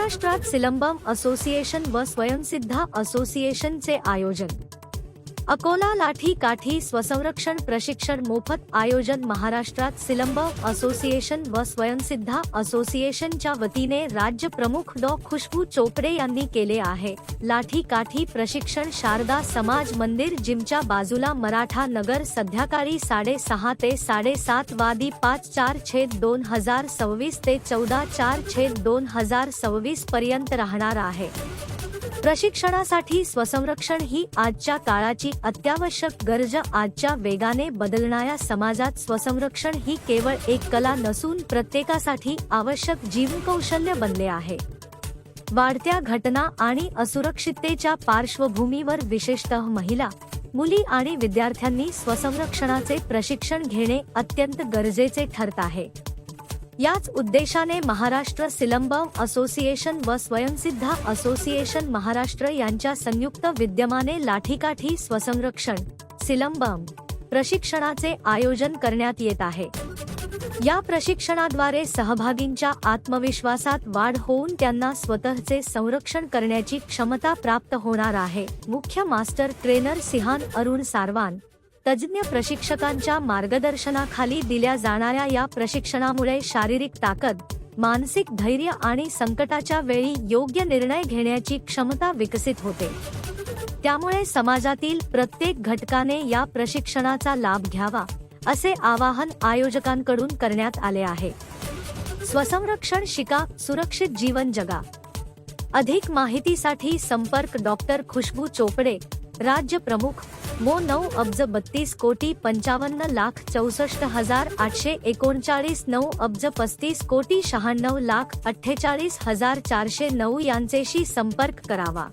महाराष्ट्रात सिलंबम असोसिएशन व स्वयंसिद्धा असोसिएशनचे आयोजन। अकोला लाठी काठी स्वसंरक्षण प्रशिक्षण मोफत आयोजन। महाराष्ट्रात सिलंबम असोसिएशन व स्वयंसिद्धा असोसिएशनच्या वतीने राज्य प्रमुख डॉ. खुशबू चोपडे यांनी केले आहे। लाठी काठी प्रशिक्षण शारदा समाज मंदिर जिमच्या बाजूला मराठा नगर संध्याकाळी 6:30 ते 7:30 वादी 5/4/2026 ते 14/4/2026 पर्यंत राहणार आहे। प्रशिक्षणासाठी स्वसंरक्षण ही आजच्या काळाची अत्यावश्यक गरज। आजच्या वेगाने बदलणाऱ्या समाजात स्वसंरक्षण ही केवळ एक कला नसून प्रत्येकासाठी आवश्यक जीवनकौशल्य बनले आहे। वाढत्या घटना आणि असुरक्षिततेच्या पार्श्वभूमीवर विशेषतः महिला, मुली आणि विद्यार्थ्यांनी स्वसंरक्षणाचे प्रशिक्षण घेणे अत्यंत गरजेचे ठरत आहे। याच उद्देशाने महाराष्ट्र सिलंबम असोसिएशन व स्वयंसिद्धा असोसिएशन महाराष्ट्र यांच्या संयुक्त विद्यमाने लाठीकाठी स्वसंरक्षण सिलंबम प्रशिक्षणाचे आयोजन करण्यात येत आहे। या प्रशिक्षणाद्वारे सहभागींच्या आत्मविश्वासात वाढ होऊन त्यांना स्वतःचे संरक्षण करण्याची क्षमता प्राप्त होणार आहे। मुख्य master trainer Sheehan Arun Sarwan तज्ज्ञ प्रशिक्षकांच्या मार्गदर्शनाखाली दिल्या जाणाऱ्या या प्रशिक्षणामुळे शारीरिक ताकद, मानसिक धैर्य आणि संकटाच्या वेळी योग्य निर्णय घेण्याची क्षमता विकसित होते। त्यामुळे समाजातील प्रत्येक घटकाने या प्रशिक्षणाचा लाभ घ्यावा असे आवाहन आयोजकांकडून करण्यात आले आहे। स्वसंरक्षण शिका, सुरक्षित जीवन जगा। अधिक माहितीसाठी संपर्क डॉ. खुशबू चोपडे, राज्य प्रमुख, मो. 9,32,55,64,839 9,35,96,48,409 यांचेशी संपर्क करावा।